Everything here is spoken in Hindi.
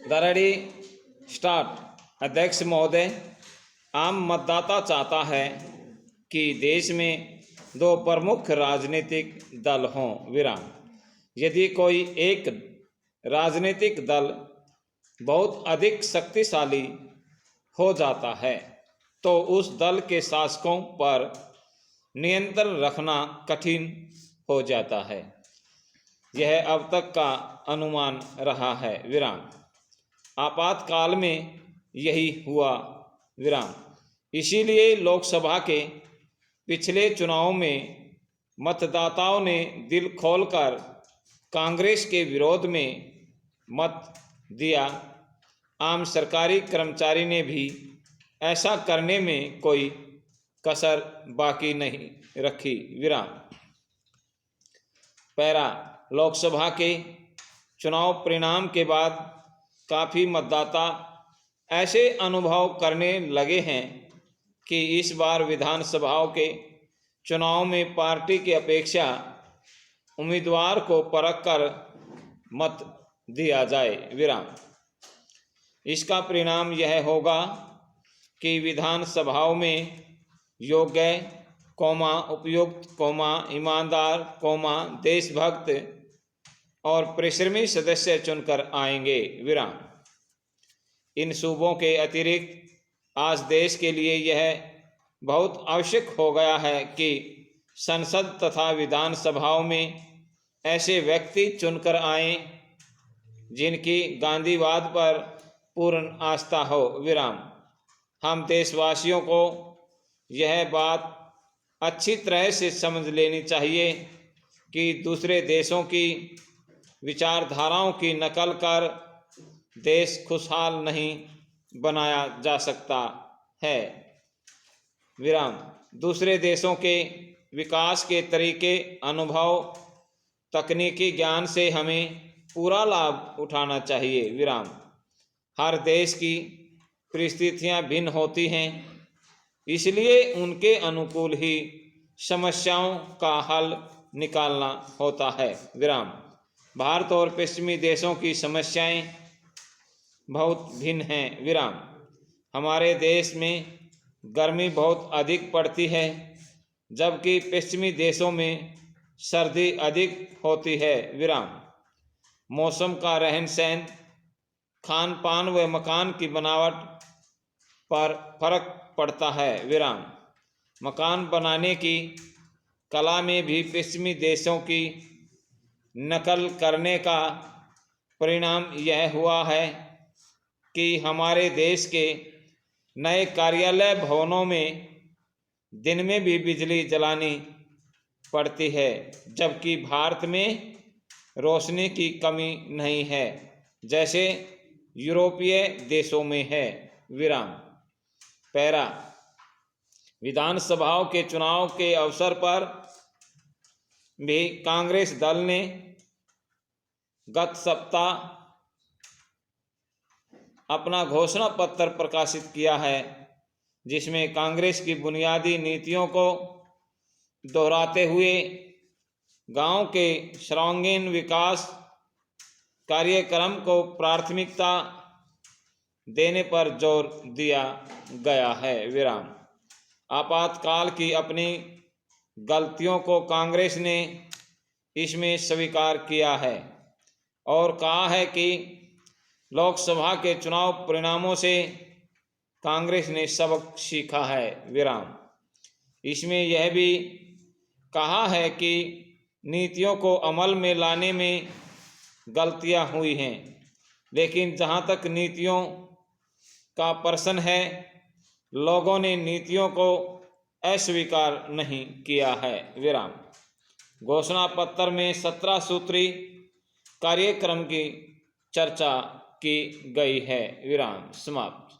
दरड़ी स्टार्ट। अध्यक्ष महोदय, आम मतदाता चाहता है कि देश में दो प्रमुख राजनीतिक दल हों विराम। यदि कोई एक राजनीतिक दल बहुत अधिक शक्तिशाली हो जाता है तो उस दल के शासकों पर नियंत्रण रखना कठिन हो जाता है। यह अब तक का अनुमान रहा है विराम। आपातकाल में यही हुआ विराम। इसीलिए लोकसभा के पिछले चुनाव में मतदाताओं ने दिल खोलकर कांग्रेस के विरोध में मत दिया। आम सरकारी कर्मचारी ने भी ऐसा करने में कोई कसर बाकी नहीं रखी विराम। पैरा। लोकसभा के चुनाव परिणाम के बाद काफ़ी मतदाता ऐसे अनुभव करने लगे हैं कि इस बार विधानसभाओं के चुनाव में पार्टी की अपेक्षा उम्मीदवार को परख कर मत दिया जाए विराम। इसका परिणाम यह होगा कि विधानसभाओं में योग्य, उपयुक्त, ईमानदार, देशभक्त और परिश्रमी सदस्य चुनकर आएंगे विराम। इन सूबों के अतिरिक्त आज देश के लिए यह बहुत आवश्यक हो गया है कि संसद तथा विधानसभाओं में ऐसे व्यक्ति चुनकर आएं जिनकी गांधीवाद पर पूर्ण आस्था हो विराम। हम देशवासियों को यह बात अच्छी तरह से समझ लेनी चाहिए कि दूसरे देशों की विचारधाराओं की नकल कर देश खुशहाल नहीं बनाया जा सकता है विराम। दूसरे देशों के विकास के तरीके, अनुभव, तकनीकी ज्ञान से हमें पूरा लाभ उठाना चाहिए विराम। हर देश की परिस्थितियां भिन्न होती हैं, इसलिए उनके अनुकूल ही समस्याओं का हल निकालना होता है विराम। भारत और पश्चिमी देशों की समस्याएं बहुत भिन्न हैं विराम। हमारे देश में गर्मी बहुत अधिक पड़ती है, जबकि पश्चिमी देशों में सर्दी अधिक होती है विराम। मौसम का रहन सहन, खान पान व मकान की बनावट पर फर्क पड़ता है विराम। मकान बनाने की कला में भी पश्चिमी देशों की नकल करने का परिणाम यह हुआ है कि हमारे देश के नए कार्यालय भवनों में दिन में भी बिजली जलानी पड़ती है, जबकि भारत में रोशनी की कमी नहीं है जैसे यूरोपीय देशों में है विराम। पैरा। विधानसभाओं के चुनाव के अवसर पर भी कांग्रेस दल ने गत सप्ताह अपना घोषणा पत्र प्रकाशित किया है, जिसमें कांग्रेस की बुनियादी नीतियों को दोहराते हुए गांव के सर्वांगीण विकास कार्यक्रम को प्राथमिकता देने पर जोर दिया गया है विराम। आपातकाल की अपनी गलतियों को कांग्रेस ने इसमें स्वीकार किया है और कहा है कि लोकसभा के चुनाव परिणामों से कांग्रेस ने सबक सीखा है विराम। इसमें यह भी कहा है कि नीतियों को अमल में लाने में गलतियां हुई हैं, लेकिन जहां तक नीतियों का प्रश्न है, लोगों ने नीतियों को अस्वीकार नहीं किया है विराम। घोषणा पत्र में 17 सूत्री कार्यक्रम की चर्चा की गई है विराम। समाप्त।